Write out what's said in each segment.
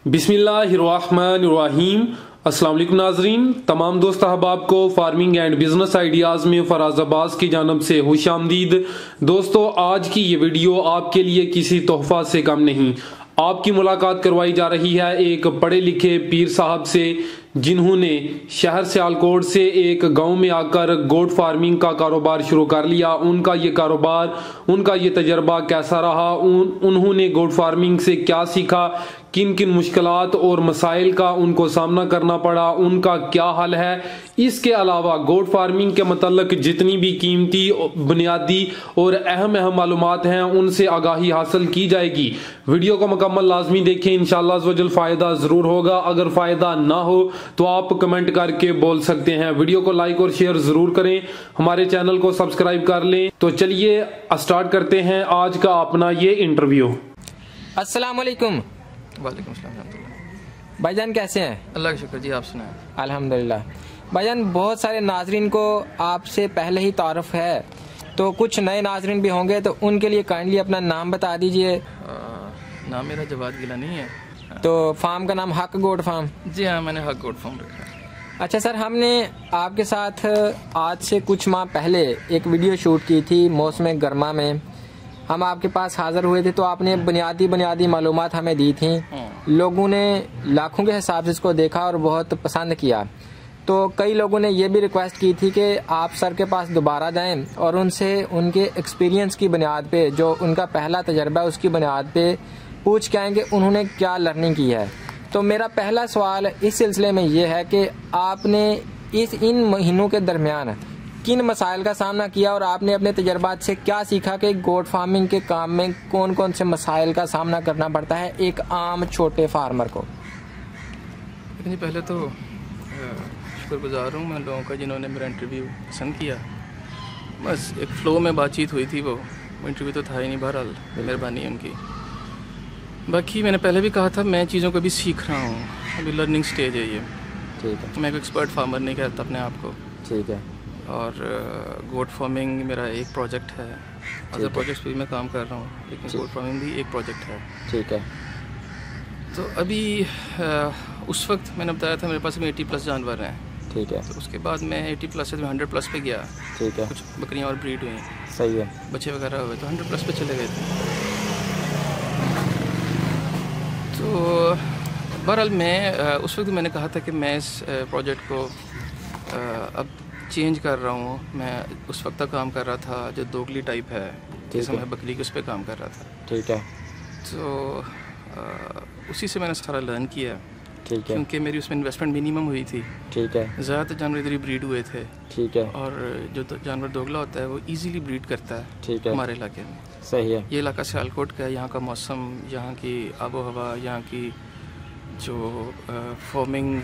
बिस्मिल्लाहिर्रहमानिर्रहीम। अस्सलाम वालेकुम नाजरीन, तमाम दोस्त अहबाब को फार्मिंग एंड बिजनेस आइडियाज में फराज अब्बास की जानब से खुश आमदीद। दोस्तों, आज की ये वीडियो आपके लिए किसी तोहफा से कम नहीं। आपकी मुलाकात करवाई जा रही है एक पढ़े लिखे पीर साहब से, जिन्होंने शहर सियालकोट से एक गांव में आकर गोट फार्मिंग का कारोबार शुरू कर लिया। उनका ये कारोबार, उनका ये तजर्बा कैसा रहा, उन्होंने गोट फार्मिंग से क्या सीखा, किन किन मुश्किलात और मसाइल का उनको सामना करना पड़ा, उनका क्या हल है। इसके अलावा गोट फार्मिंग के मतलब जितनी भी कीमती, बुनियादी और अहम मालूमात हैं, उनसे आगाही हासिल की जाएगी। वीडियो को मुकम्मल लाजमी देखें, इंशाअल्लाह अज़्ज़वजल फायदा जरूर होगा। अगर फायदा ना हो तो आप कमेंट करके बोल सकते हैं। वीडियो को लाइक और शेयर जरूर करें, हमारे चैनल को सब्सक्राइब कर लें। तो चलिए स्टार्ट करते हैं आज का अपना ये इंटरव्यू। अस्सलाम वालेकुम। वालेकुम सलाम। भाईजान कैसे हैं? अल्लाह का शुक्र जी, आप सुनाएं। अल्हम्दुलिल्लाह। भाईजान, बहुत सारे नाजरीन को आपसे पहले ही तारुफ है, तो कुछ नए नाजरीन भी होंगे, तो उनके लिए काइंडली अपना नाम बता दीजिए। नाम मेरा जवाद गिलानी है। तो फार्म का नाम हक गोट फार्म? जी हाँ, मैंने हक गोट फार्म रखा है। अच्छा सर, हमने आपके साथ आज से कुछ माह पहले एक वीडियो शूट की थी मौसम गर्मा में। हम आपके पास हाजिर हुए थे तो आपने बुनियादी मालूमात हमें दी थी। लोगों ने लाखों के हिसाब से इसको देखा और बहुत पसंद किया। तो कई लोगों ने ये भी रिक्वेस्ट की थी कि आप सर के पास दोबारा जाएं और उनसे उनके एक्सपीरियंस की बुनियाद पे, जो उनका पहला तजर्बा है उसकी बुनियाद पे पूछ के आएंगे उन्होंने क्या लर्निंग की है। तो मेरा पहला सवाल इस सिलसिले में ये है कि आपने इन महीनों के दरमियान किन मसाइल का सामना किया और आपने अपने तजर्बात से क्या सीखा कि गोट फार्मिंग के काम में कौन कौन से मसाइल का सामना करना पड़ता है एक आम छोटे फार्मर को। लेकिन पहले तो शुक्रगुजार हूँ मैं लोगों का जिन्होंने मेरा इंटरव्यू पसंद किया। बस एक फ़्लो में बातचीत हुई थी, वो इंटरव्यू तो था ही नहीं। बहरहाल मेहरबानी है उनकी। बाकी मैंने पहले भी कहा था, मैं चीज़ों को भी सीख रहा हूँ, अभी लर्निंग स्टेज है ये। ठीक है। मैं एक एक्सपर्ट फार्मर नहीं कहता अपने आप को। ठीक है। और गोट फार्मिंग मेरा एक प्रोजेक्ट है। अदर प्रोजेक्ट्स पे भी मैं काम कर रहा हूँ, लेकिन गोट फार्मिंग भी एक प्रोजेक्ट है। ठीक है। तो अभी उस वक्त मैंने बताया था मेरे पास में 80+ जानवर हैं। ठीक है। तो उसके बाद मैं 80+ से 100+ पे गया। ठीक है। कुछ बकरियाँ और ब्रीड हुई, सही है, बच्चे वगैरह हुए, तो 100+ पे चले गए थे। तो बहरहाल मैं उस वक्त मैंने कहा था कि मैं इस प्रोजेक्ट को अब चेंज कर रहा हूँ। मैं उस वक्त तक काम कर रहा था जो दोगली टाइप है, जिसमें मैं बकरी के उस पर काम कर रहा था। ठीक है। तो उसी से मैंने सारा लर्न किया। ठीक है। क्योंकि मेरी उसमें इन्वेस्टमेंट मिनिमम हुई थी। ठीक है। ज़्यादातर जानवर इधर ही ब्रीड हुए थे। ठीक है। और जो जानवर दोगला होता है वो इजीली ब्रीड करता है। ठीक है। हमारे इलाके में सही है। ये इलाका सियालकोट का है। यहाँ का मौसम, यहाँ की आबो हवा, यहाँ की जो फार्मिंग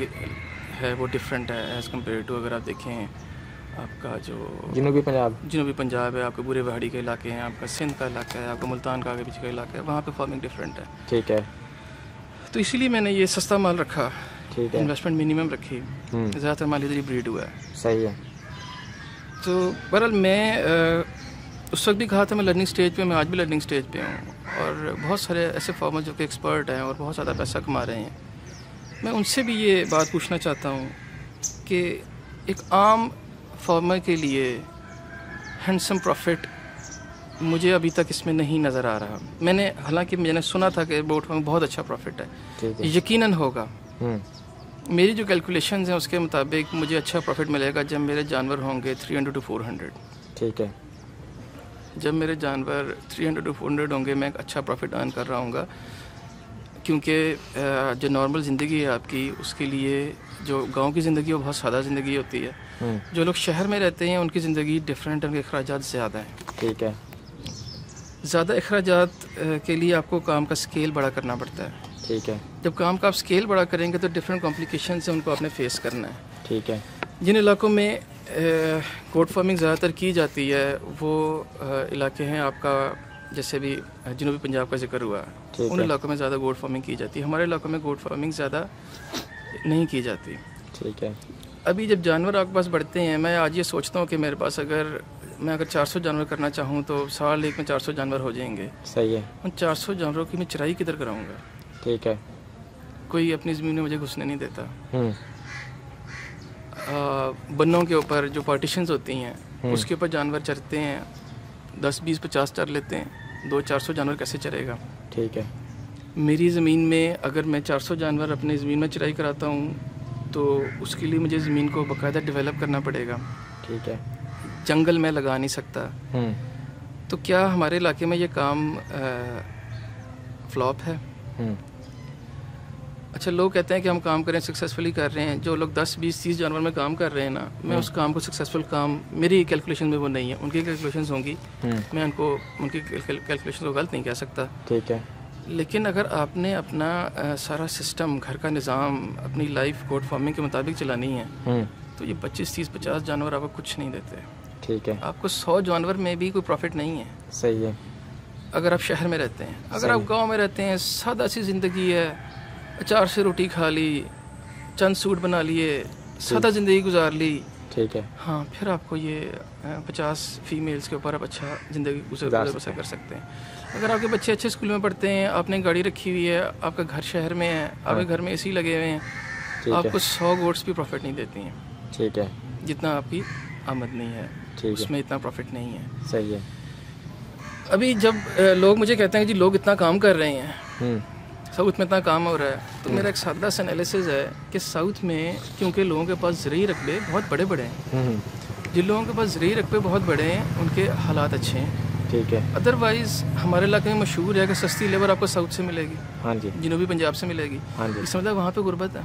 है वो डिफरेंट है एज़ कम्पेयर टू, अगर आप देखें आपका जो जुनूबी पंजाब है, आपके बुरे पहाड़ी के इलाके हैं, आपका सिंध का इलाका है, आपका मुल्तान का आगे पीछे का इलाका है, वहाँ पे फार्मिंग डिफरेंट है। ठीक है। तो इसीलिए मैंने ये सस्ता माल रखा। ठीक है। इन्वेस्टमेंट मिनिमम रखी। ज़्यादातर माल इधर ही ब्रीड हुआ है। सही है। तो बहरहाल मैं उस वक्त भी कहा था मैं लर्निंग स्टेज पे, मैं आज भी लर्निंग स्टेज पे हूँ। और बहुत सारे ऐसे फार्मर जो कि एक्सपर्ट हैं और बहुत ज़्यादा पैसा कमा रहे हैं, मैं उनसे भी ये बात पूछना चाहता हूँ कि एक आम फार्मर के लिए हैंडसम प्रॉफिट मुझे अभी तक इसमें नहीं नज़र आ रहा। हालांकि मैंने सुना था कि गोट फार्मिंग बहुत अच्छा प्रॉफिट है, यकीनन होगा। मेरी जो कैलकुलेशंस हैं उसके मुताबिक मुझे अच्छा प्रॉफिट मिलेगा जब मेरे जानवर होंगे 300 to 400। ठीक है। जब मेरे जानवर 300 to 400 होंगे, मैं एक अच्छा प्रॉफिट अर्न कर रहा हूँगा। क्योंकि जो नॉर्मल ज़िंदगी है आपकी, उसके लिए जो गांव की ज़िंदगी है वो बहुत सादा ज़िंदगी होती है। जो लोग शहर में रहते हैं उनकी ज़िंदगी डिफरेंट है, उनके अखराजात ज़्यादा हैं। ठीक है। ज़्यादा अखराजात के लिए आपको काम का स्केल बड़ा करना पड़ता है। ठीक है। जब काम का आप स्केल बड़ा करेंगे तो डिफरेंट कॉम्प्लिकेशन से उनको आपने फेस करना है। ठीक है। जिन इलाकों में गोट फार्मिंग ज़्यादातर की जाती है वो इलाके हैं आपका, जैसे भी जनूबी पंजाब का जिक्र हुआ, उन इलाकों में ज़्यादा गोट फार्मिंग की जाती है। हमारे इलाकों में गोट फार्मिंग ज़्यादा नहीं की जाती। ठीक है। अभी जब जानवर आपके पास बढ़ते हैं, मैं आज ये सोचता हूँ कि मेरे पास अगर 400 जानवर करना चाहूँ तो साल एक में 400 जानवर हो जाएंगे। सही है। उन 400 जानवरों की मैं चराई किधर कराऊँगा? ठीक है। कोई अपनी ज़मीन में मुझे घुसने नहीं देता। बन्नों के ऊपर जो पार्टीशंस होती हैं उसके ऊपर जानवर चरते हैं, 10, 20, 50 चर लेते हैं। 200-400 जानवर कैसे चरेगा? ठीक है। मेरी ज़मीन में अगर मैं 400 जानवर अपनी ज़मीन में चराई कराता हूँ तो उसके लिए मुझे ज़मीन को बाकायदा डेवलप करना पड़ेगा। ठीक है। जंगल में लगा नहीं सकता। तो क्या हमारे इलाके में ये काम फ्लॉप है? अच्छा, लोग कहते हैं कि हम काम करें, सक्सेसफुली कर रहे हैं। जो लोग 10, 20, 30 जानवर में काम कर रहे हैं ना, मैं उस काम को सक्सेसफुल काम, मेरी कैलकुलेशन में वो नहीं है, उनकी कैलकुलेशंस होंगी। मैं उनको उनकी कैलकुलेशन को गलत नहीं कह सकता। ठीक है। लेकिन अगर आपने अपना सारा सिस्टम, घर का निज़ाम, अपनी लाइफ गोट फार्मिंग के मुताबिक चलानी है तो ये 25, 30, 50 जानवर आपको कुछ नहीं देते। ठीक है। आपको 100 जानवर में भी कोई प्रॉफिट नहीं है। सही है। अगर आप शहर में रहते हैं, अगर आप गाँव में रहते हैं, सादा सी ज़िंदगी है, अचार से रोटी खा ली, चंद सूट बना लिए, सादा ज़िंदगी गुजार ली। ठीक है। हाँ, फिर आपको ये 50 फीमेल्स के ऊपर आप अच्छा ज़िंदगी बसर कर सकते हैं। अगर आपके बच्चे अच्छे स्कूल में पढ़ते हैं, आपने गाड़ी रखी हुई है, आपका घर शहर में है, आपके घर में एसी लगे हुए हैं, आपको 100 गोट्स भी प्रॉफिट नहीं देती हैं। ठीक है। जितना आपकी आमदनी है उसमें इतना प्रॉफिट नहीं है। सही है। अभी जब लोग मुझे कहते हैं कि जी लोग इतना काम कर रहे हैं, साउथ में इतना काम हो रहा है, तो मेरा एक सादा सा एनालिसिस है कि साउथ में क्योंकि लोगों के पास ज़रूरी रकबे बहुत बड़े बड़े हैं, जिन लोगों के पास ज़रूरी रकबे बहुत बड़े हैं उनके हालात अच्छे हैं। ठीक है। अदरवाइज़ हमारे इलाके में मशहूर है कि सस्ती लेबर आपको साउथ से मिलेगी। हाँ जी। जनूबी पंजाब से मिलेगी। हाँ जी। इसका मतलब वहाँ पे गुर्बत है।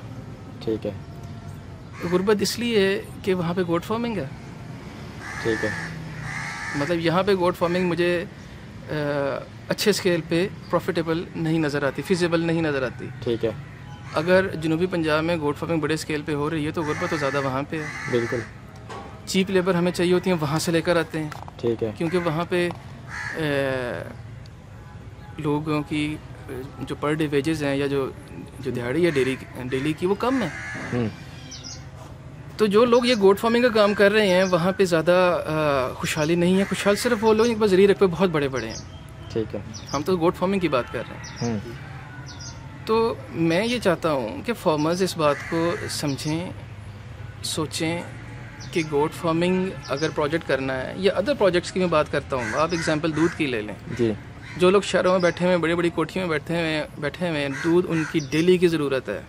ठीक है। तो गुर्बत इसलिए है कि वहाँ पे गोट फार्मिंग है। ठीक है। मतलब यहाँ पे गोट फार्मिंग मुझे अच्छे स्केल पे प्रॉफिटेबल नहीं नज़र आती, फिजिबल नहीं नज़र आती। ठीक है। अगर जनूबी पंजाब में गोट फार्मिंग बड़े स्केल पे हो रही है तो गुर्बत तो ज़्यादा वहाँ पे है। बिल्कुल। चीप लेबर हमें चाहिए होती है, वहाँ से लेकर आते हैं। ठीक है। क्योंकि वहाँ पे लोगों की जो पर डे वेजेस हैं या जो दिहाड़ी है डेली की वो कम है। तो जो लोग ये गोट फार्मिंग का काम कर रहे हैं वहाँ पे ज़्यादा खुशहाली नहीं है। खुशहाल सिर्फ वो लोग जिनके पास ज़रूरी रकबे बहुत बड़े बड़े हैं। ठीक है। हम तो गोट फार्मिंग की बात कर रहे हैं। तो मैं ये चाहता हूँ कि फार्मर्स इस बात को समझें, सोचें कि गोट फार्मिंग अगर प्रोजेक्ट करना है या अदर प्रोजेक्ट्स की मैं बात करता हूँ। आप एग्जांपल दूध की ले लें जी। जो लोग शहरों में बैठे हुए हैं, बड़ी बड़ी कोठियों में बैठे हुए हैं, दूध उनकी डेली की ज़रूरत है।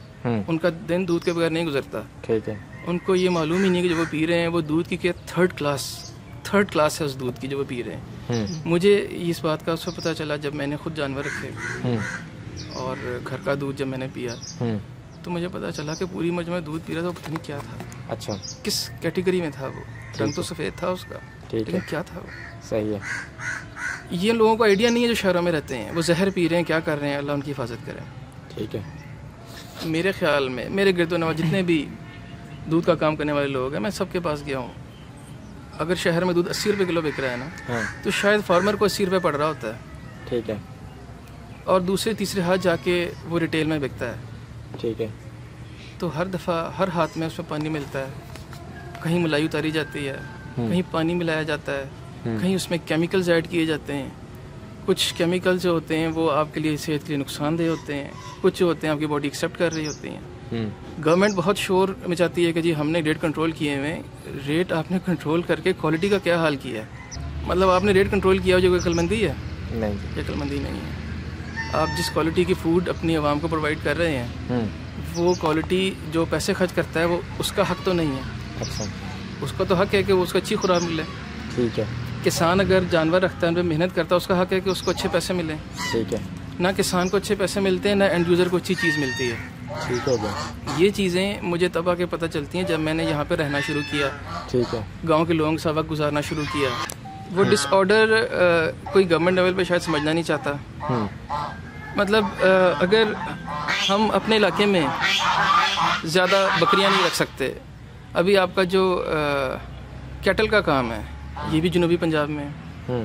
उनका दिन दूध के बगैर नहीं गुजरता। ठीक है। उनको ये मालूम ही नहीं कि जो वो पी रहे हैं वो दूध की क्या थर्ड क्लास है उस दूध की जो वो पी रहे हैं। मुझे इस बात का उसको पता चला जब मैंने खुद जानवर रखे और घर का दूध जब मैंने पिया तो मुझे पता चला कि पूरी मजमा दूध पी रहा था वो पता नहीं क्या था। अच्छा। किस कैटेगरी में था वो? रंग तो सफ़ेद था उसका, लेकिन क्या था वो? सही है। ये लोगों को आइडिया नहीं है जो शहरों में रहते हैं, वो जहर पी रहे हैं, क्या कर रहे हैं, अल्लाह उनकी हिफाजत करे। ठीक है। मेरे ख्याल में मेरे गिरदोनवा जितने भी दूध का काम करने वाले लोग हैं, मैं सबके पास गया हूँ। अगर शहर में दूध 80 रुपये किलो बिक रहा है ना, तो शायद फार्मर को 80 रुपये पड़ रहा होता है। ठीक है। और दूसरे तीसरे हाथ जाके वो रिटेल में बिकता है। ठीक है। तो हर दफ़ा हर हाथ में उसमें पानी मिलता है, कहीं मलाई उतारी जाती है, कहीं पानी मिलाया जाता है, कहीं उसमें केमिकल्स ऐड किए जाते हैं। कुछ केमिकल्स जो होते हैं वो आपके लिए सेहत के लिए नुकसानदेह होते हैं, कुछ जो होते हैं आपकी बॉडी एक्सेप्ट कर रही होती हैं। गवर्नमेंट बहुत शोर मचाती है कि जी हमने रेट कंट्रोल किए हुए। रेट आपने कंट्रोल करके क्वालिटी का क्या हाल किया है? मतलब आपने रेट कंट्रोल किया हो जो कोई अक्लमंदी है? नहीं, ये अक्लमंदी नहीं है। आप जिस क्वालिटी की फ़ूड अपनी आवाम को प्रोवाइड कर रहे हैं वो क्वालिटी जो पैसे खर्च करता है वो उसका हक तो नहीं है। अच्छा। उसका तो हक है कि वो उसको अच्छी खुराक मिले। ठीक है। किसान अगर जानवर रखता है, उन पर मेहनत करता है, उसका हक है कि उसको अच्छे पैसे मिलें। ठीक है। ना किसान को अच्छे पैसे मिलते हैं, ना एंड यूज़र को अच्छी चीज़ मिलती है। ठीक है। ये चीज़ें मुझे तब आके पता चलती हैं जब मैंने यहाँ पे रहना शुरू किया। ठीक है। गांव के लोगों के साथ वक्त गुजारना शुरू किया। वो डिसऑर्डर कोई गवर्नमेंट लेवल पे शायद समझना नहीं चाहता। मतलब अगर हम अपने इलाके में ज़्यादा बकरियाँ नहीं रख सकते। अभी आपका जो कैटल का काम है ये भी जनूबी पंजाब में है।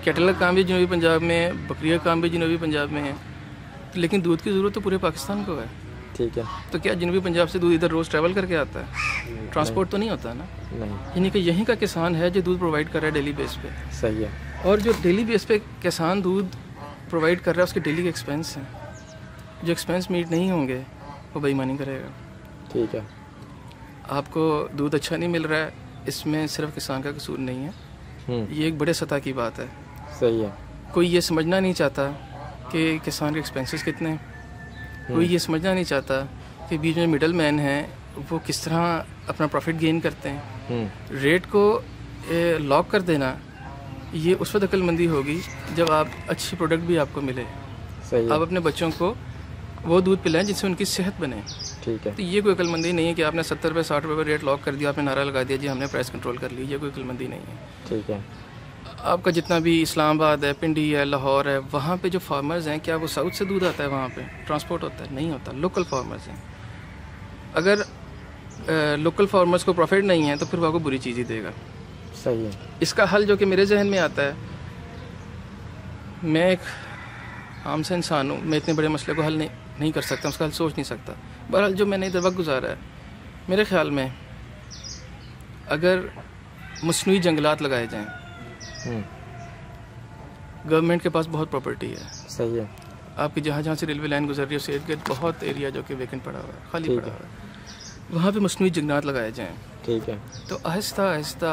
कैटल का काम भी जनूबी पंजाब में है, बकरिया का काम भी जनूबी पंजाब में है, लेकिन दूध की ज़रूरत तो पूरे पाकिस्तान को है। ठीक है। तो क्या जनूबी पंजाब से दूध इधर रोज़ ट्रैवल करके आता है? ट्रांसपोर्ट तो नहीं होता ना। नहीं। यानी कि यहीं का किसान है जो दूध प्रोवाइड कर रहा है डेली बेस पे। सही है। और जो डेली बेस पे किसान दूध प्रोवाइड कर रहा है उसके डेली के एक्सपेंस हैं, जो एक्सपेंस मीट नहीं होंगे वो बेईमानी करेगा। ठीक है। आपको दूध अच्छा नहीं मिल रहा है, इसमें सिर्फ किसान का कसूर नहीं है, ये एक बड़े सतह की बात है। सही है। कोई ये समझना नहीं चाहता कि किसान के एक्सपेंसेस कितने हैं, कोई ये समझना नहीं चाहता कि बीच में मिडल मैन है वो किस तरह अपना प्रॉफिट गेन करते हैं। रेट को लॉक कर देना ये उस वक्त अक्लमंदी होगी जब आप अच्छी प्रोडक्ट भी आपको मिले। सही है। आप अपने बच्चों को वो दूध पिलाएं जिससे उनकी सेहत बने। ठीक है। तो ये कोई अक्लमंदी नहीं है कि आपने 70 रुपये 60 रुपये रेट लॉक कर दिया, आपने नारा लगा दिया जी हमने प्राइस कंट्रोल कर ली, ये कोई अक्लमंदी नहीं है। ठीक है। आपका जितना भी इस्लामाबाद है, पिंडी है, लाहौर है, वहाँ पे जो फार्मर्स हैं क्या वो साउथ से दूध आता है वहाँ पे ट्रांसपोर्ट होता है? नहीं होता, लोकल फार्मर्स हैं। अगर लोकल फार्मर्स को प्रॉफिट नहीं है तो फिर वो आपको बुरी चीज़ ही देगा। सही है। इसका हल जो कि मेरे जहन में आता है, मैं एक आम से इंसान हूँ, मैं इतने बड़े मसले को हल नहीं कर सकता, उसका हल सोच नहीं सकता। बहरहाल जो मैंने इधर वक्त गुजारा है, मेरे ख्याल में अगर मस्नूई जंगलात लगाए जाएं, गवर्नमेंट के पास बहुत प्रॉपर्टी है। सही है। आपकी जहाँ जहाँ से रेलवे लाइन गुजर रही है उससे इर्द गिर्द बहुत एरिया जो कि वेकेंट पड़ा हुआ है, खाली पड़ा हुआ है, वहाँ पे मस्नूई जंगलात लगाए जाएं। ठीक है। तो आहिस्ता आहिस्ता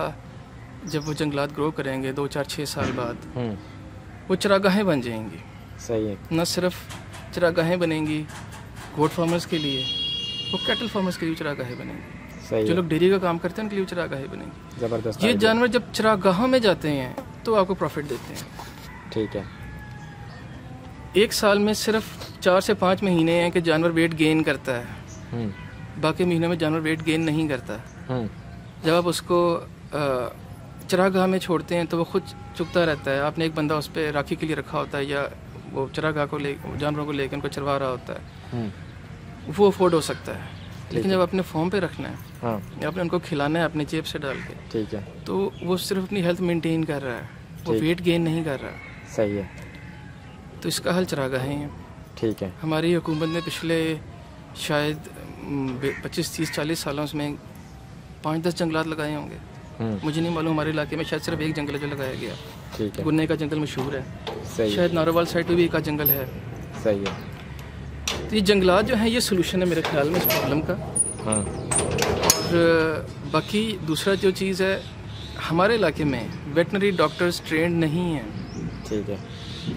जब वो जंगलात ग्रो करेंगे 2 4 6 साल बाद वो चरागाहें बन जाएंगी। सही है। न सिर्फ चरागाहें बनेंगी गोट फार्मर्स के लिए, वो कैटल फार्मर्स के लिए चरागाहें बनेंगी। सही जो है। लोग डेयरी का काम करते हैं उनके लिए चरागाहें बनेंगी। ज़बरदस्त। ये जानवर जब चरागाहों में जाते हैं तो आपको प्रॉफिट देते हैं। ठीक है। एक साल में सिर्फ 4 से 5 महीने हैं कि जानवर वेट गेन करता है, बाकी महीनों में जानवर वेट गेन नहीं करता। जब आप उसको चरागाह में छोड़ते हैं तो वो खुद चुगता रहता है। आपने एक बंदा उस पर राखी के लिए रखा होता है या वो चरागाह को जानवरों को लेकर उनको चरवा रहा होता है, वो अफोर्ड हो सकता है। लेकिन जब अपने फॉर्म पे रखना है या आपने उनको खिलाना है अपने जेब से डाल के, ठीक है, तो वो सिर्फ अपनी हेल्थ मेंटेन कर रहा है, वो वेट गेन नहीं कर रहा। सही है। तो इसका हल चरागाहें हैं। ठीक है। हमारी हुकूमत ने पिछले शायद 25 30 40 सालों में 5-10 जंगलात लगाए होंगे। मुझे नहीं मालूम, हमारे इलाके में शायद सिर्फ एक जंगल है जो लगाया गया। ठीक है। गुन्ने का जंगल मशहूर है। सही। शायद नारोवाल साइड पे भी एक आध जंगल है। सही है। तो ये जंगलात जो हैं ये सोल्यूशन है मेरे ख्याल में इस प्रॉब्लम का। और बाकी दूसरा जो चीज़ है, हमारे इलाके में वेटनरी डॉक्टर्स ट्रेंड नहीं हैं। ठीक है।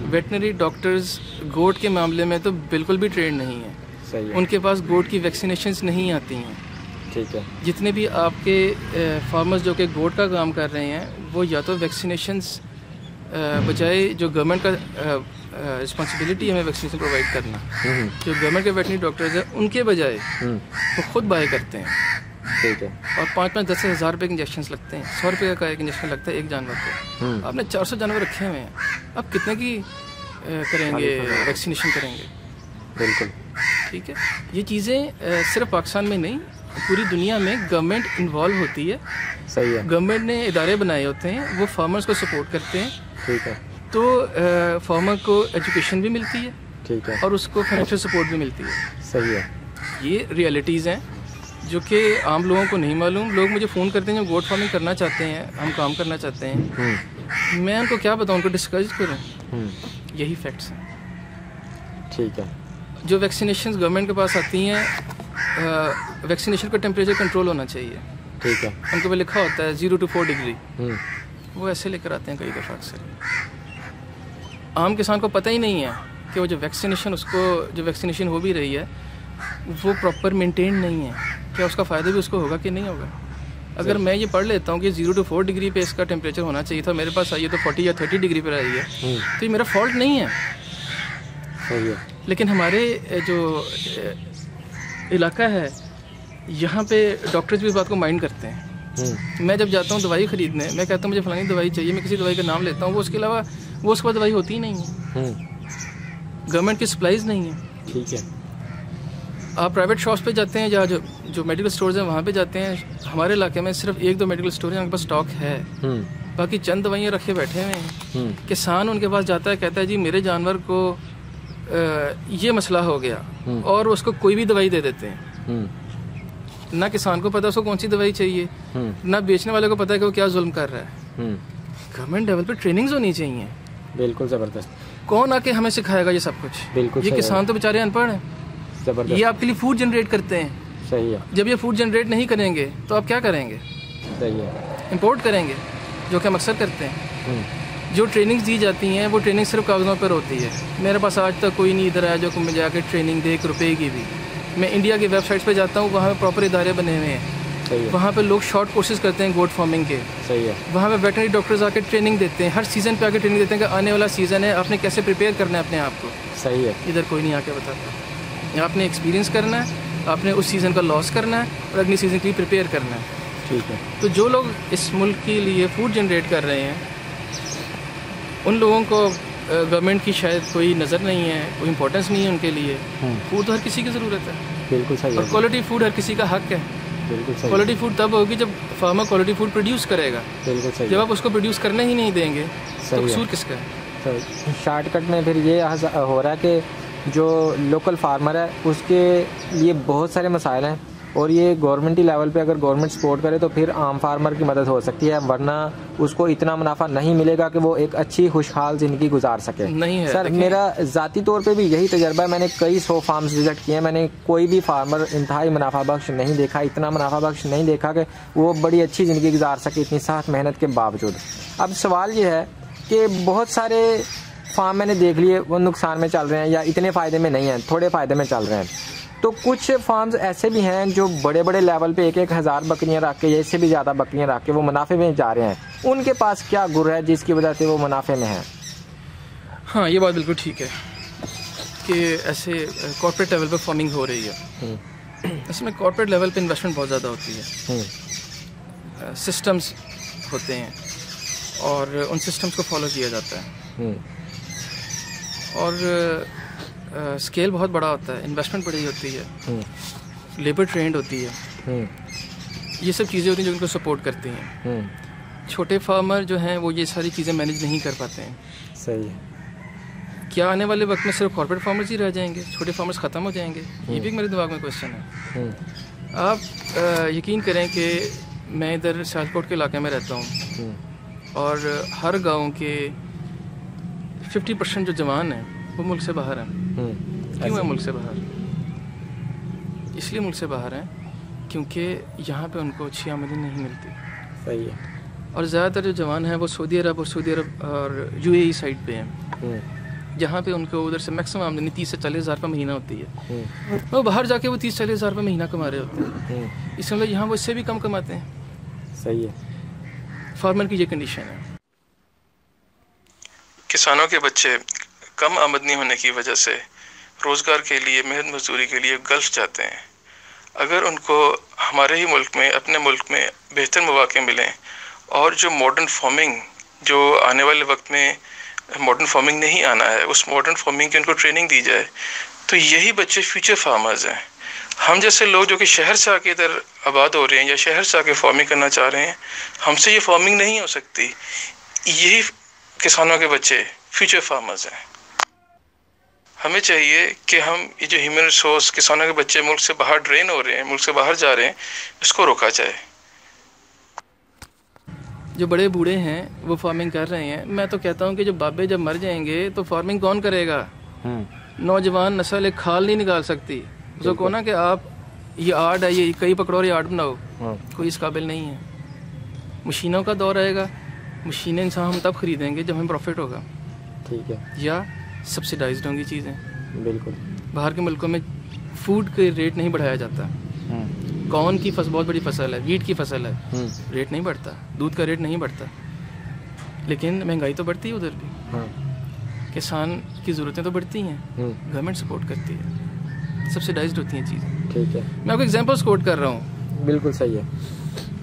वेटनरी डॉक्टर्स गोट के मामले में तो बिल्कुल भी ट्रेंड नहीं है। सही है। उनके पास गोट की वैक्सीनेशंस नहीं आती हैं। ठीक है। जितने भी आपके फार्मर्स जो कि गोट का काम कर रहे हैं वो या तो वैक्सीनेशंस बजाय जो गवर्नमेंट का रिस्पॉन्सिबिलिटी है हमें वैक्सीनेशन प्रोवाइड करना, जो गवर्नमेंट के वेटनरी डॉक्टर्स हैं उनके बजाय वो खुद बाय करते हैं। ठीक है। और 5-5 10 हज़ार रुपये के इंजेक्शन लगते हैं, 100 रुपये का एक इंजेक्शन लगता है एक जानवर को। आपने 400 जानवर रखे हुए हैं, आप कितने की करेंगे वैक्सीनेशन करेंगे? बिल्कुल। ठीक है। ये चीज़ें सिर्फ पाकिस्तान में नहीं पूरी दुनिया में गवर्नमेंट इन्वॉल्व होती है। सही है। गवर्नमेंट ने इदारे बनाए होते हैं, वो फार्मर्स को सपोर्ट करते हैं। ठीक है। तो फार्मर को एजुकेशन भी मिलती है। ठीक है। और उसको फाइनेंशियल सपोर्ट भी मिलती है। सही है। ये रियलिटीज़ हैं जो कि आम लोगों को नहीं मालूम। लोग मुझे फ़ोन करते हैं जो गोट फार्मिंग करना चाहते हैं, हम काम करना चाहते हैं, मैं उनको क्या बताऊँ, उनको डिस्करेज करूँ? यही फैक्ट्स हैं। ठीक है। जो वैक्सीनेशन गवर्नमेंट के पास आती हैं, वैक्सीनेशन का टेम्परेचर कंट्रोल होना चाहिए। ठीक है। उनके पे लिखा होता है 0 to 4 डिग्री, वो ऐसे लेकर आते हैं कई दफ़ा अक्सर। आम किसान को पता ही नहीं है कि वो जो वैक्सीनेशन हो भी रही है वो प्रॉपर मेंटेन नहीं है, क्या उसका फ़ायदा भी उसको होगा कि नहीं होगा। अगर मैं ये पढ़ लेता हूँ कि 0 to 4 डिग्री पे इसका टेम्परेचर होना चाहिए था, मेरे पास आई है तो 40 या 30 डिग्री पर आई है, तो ये मेरा फॉल्ट नहीं है। सही है। लेकिन हमारे जो इलाका है यहाँ पे डॉक्टर्स भी इस बात को माइंड करते हैं। मैं जब जाता हूँ दवाई ख़रीदने, मैं कहता हूँ मुझे फलानी दवाई चाहिए, मैं किसी दवाई का नाम लेता हूँ, वो उसके अलावा वो उसके बाद दवाई होती ही नहीं है। गवर्नमेंट की सप्लाईज नहीं है। ठीक है। आप प्राइवेट शॉप्स पे जाते हैं या जो मेडिकल स्टोर्स हैं वहाँ पे जाते हैं, हमारे इलाके में सिर्फ 1-2 मेडिकल स्टोर हैं उनके पास स्टॉक है, बाकी चंद दवाइयाँ रखे बैठे हुए हैं। किसान उनके पास जाता है, कहता है जी मेरे जानवर को ये मसला हो गया, और उसको कोई भी दवाई दे देते हैं। ना किसान को पता उसको कौन सी दवाई चाहिए, ना बेचने वाले को पता है कि वो क्या जुल्म कर रहा है। गवर्नमेंट लेवल पे ट्रेनिंग्स होनी चाहिए। बिल्कुल ज़बरदस्त। कौन आके हमें सिखाएगा ये सब कुछ? बिल्कुल। ये किसान तो बेचारे अनपढ़ हैं। ज़बरदस्त। ये आपके लिए फूड जनरेट करते हैं। सही है। जब ये फूड जनरेट नहीं करेंगे तो आप क्या करेंगे? सही है। इंपोर्ट करेंगे, जो कि हम अक्सर करते हैं। जो ट्रेनिंग्स दी जाती हैं वो ट्रेनिंग सिर्फ कागज़ों पर होती है। मेरे पास आज तक कोई नहीं इधर आया जो मुझे जाकर ट्रेनिंग दे 1 रुपये की भी। मैं इंडिया की वेबसाइट्स पे जाता हूँ, वहाँ पे प्रॉपर इदारे बने हुए हैं। सही है। वहाँ पे लोग शॉर्ट कोर्सेज करते हैं गोट फार्मिंग के। सही है। वहाँ पे वेटनरी डॉक्टर्स आके ट्रेनिंग देते हैं, हर सीज़न पे आके ट्रेनिंग देते हैं कि आने वाला सीज़न है, आपने कैसे प्रिपेयर करना है अपने आप को। सही है। इधर कोई नहीं आके बताता। आपने एक्सपीरियंस करना है, आपने उस सीज़न का लॉस करना है और अगली सीज़न के लिए प्रिपेयर करना है। ठीक है। तो जो लोग इस मुल्क के लिए फूड जनरेट कर रहे हैं उन लोगों को गवर्नमेंट की शायद कोई नज़र नहीं है, कोई इंपॉर्टेंस नहीं है उनके लिए। फूड तो हर किसी की ज़रूरत है। बिल्कुल सही है। और क्वालिटी फूड हर किसी का हक है। बिल्कुल सही। क्वालिटी फूड तब होगी जब फार्मर क्वालिटी फूड प्रोड्यूस करेगा। बिल्कुल सही। जब आप उसको प्रोड्यूस करने ही नहीं देंगे तो कसूर किसका है? तो शॉर्टकट में फिर ये हो रहा है कि जो लोकल फार्मर है उसके लिए बहुत सारे मसाइल हैं और ये गवर्नमेंटी लेवल पे अगर गवर्नमेंट सपोर्ट करे तो फिर आम फार्मर की मदद हो सकती है, वरना उसको इतना मुनाफा नहीं मिलेगा कि वो एक अच्छी खुशहाल ज़िंदगी गुजार सके। नहीं है। सर मेरा ज़ाती तौर पे भी यही तजर्बा है। मैंने कई 100 फार्म्स विजिट किए हैं, मैंने कोई भी फार्मर इंतहाई मुनाफा बख्श नहीं देखा, इतना मुनाफा बख्श नहीं देखा कि वो बड़ी अच्छी ज़िंदगी गुजार सके इतनी सख्त मेहनत के बावजूद। अब सवाल ये है कि बहुत सारे फार्म मैंने देख लिए वो नुकसान में चल रहे हैं या इतने फ़ायदे में नहीं हैं, थोड़े फ़ायदे में चल रहे हैं। तो कुछ फार्म्स ऐसे भी हैं जो बड़े बड़े लेवल पे 1-1 हज़ार बकरियां रख के या इससे भी ज़्यादा बकरियां रख के वो मुनाफे में जा रहे हैं। उनके पास क्या गुर है जिसकी वजह से वो मुनाफे में हैं? हाँ, ये बात बिल्कुल ठीक है कि ऐसे कॉर्पोरेट लेवल पे फार्मिंग हो रही है। इसमें कॉर्पोरेट लेवल पे इन्वेस्टमेंट बहुत ज़्यादा होती है, सिस्टम्स होते हैं और उन सिस्टम्स को फॉलो किया जाता है और स्केल बहुत बड़ा होता है, इन्वेस्टमेंट बड़ी होती है, लेबर ट्रेंड होती है, ये सब चीज़ें होती हैं जो उनको सपोर्ट करती हैं। छोटे फार्मर जो हैं वो ये सारी चीज़ें मैनेज नहीं कर पाते हैं। सही है। क्या आने वाले वक्त में सिर्फ कॉर्पोरेट फार्मर्स ही रह जाएंगे, छोटे फार्मर्स ख़त्म हो जाएंगे? ये भी एक मेरे दिमाग में क्वेश्चन है। आप यकीन करें कि मैं इधर सियालकोट के इलाके में रहता हूँ और हर गाँव के 50% जो जवान हैं वो मुल्क से बाहर हैं। क्यों है मुल्क से बाहर? इसलिए मुल्क से बाहर हैं क्योंकि यहाँ पे उनको अच्छी आमदनी नहीं मिलती। सही है। और ज़्यादातर जो जवान हैं वो सऊदी अरब और UAE साइड पे हैं, जहाँ पे उनको उधर से मैक्सिमम आमदनी 30 से 40 हज़ार रुपये महीना होती है। वो बाहर जाके वो 30-40 हज़ार रुपये महीना कमा रहे होते हैं। इसलिए यहाँ वो इससे भी कम कमाते हैं। सही है। फार्मर की ये कंडीशन है। किसानों के बच्चे कम आमदनी होने की वजह से रोज़गार के लिए, मेहनत मजदूरी के लिए गल्फ़ जाते हैं। अगर उनको हमारे ही मुल्क में, अपने मुल्क में बेहतर मौक़े मिलें और जो मॉडर्न फार्मिंग, जो आने वाले वक्त में मॉडर्न फार्मिंग नहीं आना है, उस मॉडर्न फार्मिंग की उनको ट्रेनिंग दी जाए तो यही बच्चे फ्यूचर फार्मर्स हैं। हम जैसे लोग जो कि शहर से आके इधर आबाद हो रहे हैं या शहर से आके फार्मिंग करना चाह रहे हैं, हमसे ये फार्मिंग नहीं हो सकती। यही किसानों के बच्चे फ्यूचर फार्मर्स हैं। हमें चाहिए कि हम ये जो ह्यूमन रिसोर्स, किसानों के बच्चे मुल्क से बाहर ड्रेन हो रहे हैं, मुल्क से बाहर जा रहे हैं, इसको रोका जाए। जो बड़े बूढ़े हैं वो फार्मिंग कर रहे हैं। मैं तो कहता हूँ कि जो बाबे जब मर जाएंगे तो फार्मिंग कौन करेगा? नौजवान नस्ल एक खाल नहीं निकाल सकती। उसको कहो ना कि आप ये आर्ट है, ये कई पकड़ो और ये आर्ट बनाओ, कोई इस काबिल नहीं है। मशीनों का दौर आएगा, मशीनें इंसान हम तब खरीदेंगे जब हमें प्रॉफिट होगा। ठीक है। या सब्सिडाइज्ड होंगी चीज़ें। बिल्कुल। बाहर के मुल्कों में फूड के रेट नहीं बढ़ाया जाता। कॉर्न की फसल बहुत बड़ी फसल है, वीट की फसल है, रेट नहीं बढ़ता, दूध का रेट नहीं बढ़ता, लेकिन महंगाई तो बढ़ती है उधर भी। किसान की ज़रूरतें तो बढ़ती हैं, गवर्नमेंट सपोर्ट करती है, सब्सिडाइज्ड होती हैं चीज़ें। ठीक है। मैं आपको एग्जांपल्स कोट कर रहा हूँ। बिल्कुल सही है।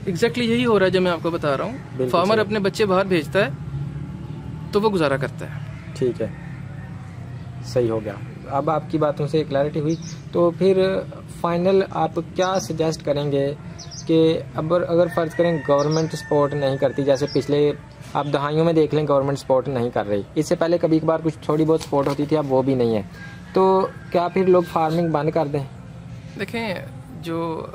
एग्जैक्टली यही हो रहा है जो मैं आपको बता रहा हूँ। फार्मर अपने बच्चे बाहर भेजता है तो वो गुजारा करता है। ठीक है, सही हो गया। अब आपकी बातों से क्लैरिटी हुई, तो फिर फाइनल आप क्या सजेस्ट करेंगे कि अगर फ़र्ज़ करें गवर्नमेंट सपोर्ट नहीं करती, जैसे पिछले आप दहाइयों में देख लें गवर्नमेंट सपोर्ट नहीं कर रही, इससे पहले कभी कभार कुछ थोड़ी बहुत सपोर्ट होती थी, अब वो भी नहीं है, तो क्या फिर लोग फार्मिंग बंद कर दें? देखें, जो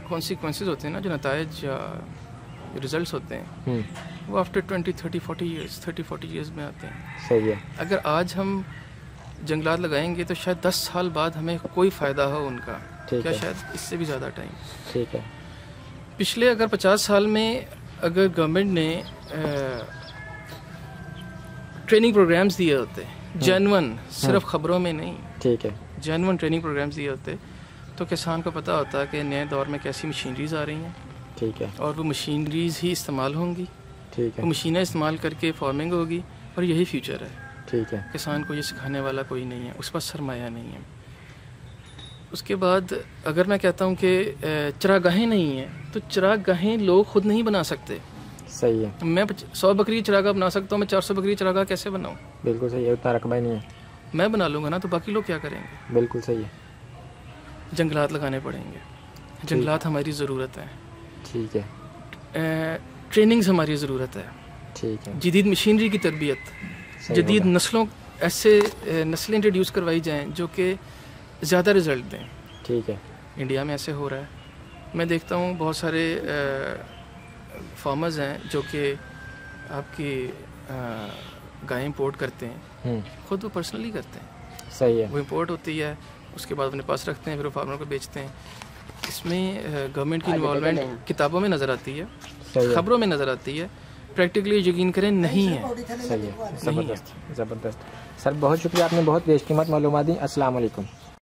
कॉन्सिक्वेंसेस होते हैं ना, जो नताइज या रिजल्ट्स होते हैं, वो आफ्टर 20-30-40 ईयर्स में आते हैं। सही है। अगर आज हम जंगलात लगाएंगे तो शायद 10 साल बाद हमें कोई फ़ायदा हो उनका, ठीक या है। शायद इससे भी ज़्यादा टाइम। ठीक है। पिछले अगर 50 साल में अगर गवर्नमेंट ने ट्रेनिंग प्रोग्राम्स दिए होते, जेन्युइन, सिर्फ खबरों में नहीं, ठीक है, जेन्युइन ट्रेनिंग प्रोग्राम्स दिए होते, तो किसान को पता होता कि नए दौर में कैसी मशीनरीज आ रही हैं, ठीक है, और वो मशीनरीज ही इस्तेमाल होंगी, ठीक वो है, मशीनें इस्तेमाल करके फार्मिंग होगी, और यही फ्यूचर है। ठीक है, किसान को ये सिखाने वाला कोई नहीं है, उस पर सरमाया नहीं है। उसके बाद अगर मैं कहता हूँ कि चरागाहें नहीं हैं, तो चरागाहें लोग खुद नहीं बना सकते। सही है, मैं 100 बकरी चरागाह बना सकता हूँ, मैं 400 बकरी चरागाह कैसे बनाऊँ? बिल्कुल सही है, उतना रकबा ही नहीं है। मैं बना लूँगा ना, तो बाकी लोग क्या करेंगे? बिल्कुल सही है। जंगलात लगाने पड़ेंगे, जंगलात हमारी ज़रूरत है, ठीक है, ट्रेनिंग्स हमारी ज़रूरत है, ठीक है, जदीद मशीनरी की तरबियत, सही जदीद होगा। नस्लों, ऐसे नस्लें इंट्रोड्यूस करवाई जाएँ जो कि ज़्यादा रिज़ल्ट दें। ठीक है, इंडिया में ऐसे हो रहा है। मैं देखता हूँ बहुत सारे फार्मर्स हैं जो कि आपकी गाय इंपोर्ट करते हैं, खुद वो पर्सनली करते हैं। सही है, वो इंपोर्ट होती है, उसके बाद अपने पास रखते हैं, फिर वो फार्मर को बेचते हैं। इसमें गवर्नमेंट की इन्वॉल्वमेंट किताबों में नज़र आती है, सही है, खबरों में नज़र आती है, प्रैक्टिकली यकीन करें नहीं है। सही है, ज़बरदस्त, ज़बरदस्त। सर बहुत शुक्रिया, आपने बहुत बेशकीमत मालूमात दी। अस्सलाम वालेकुम।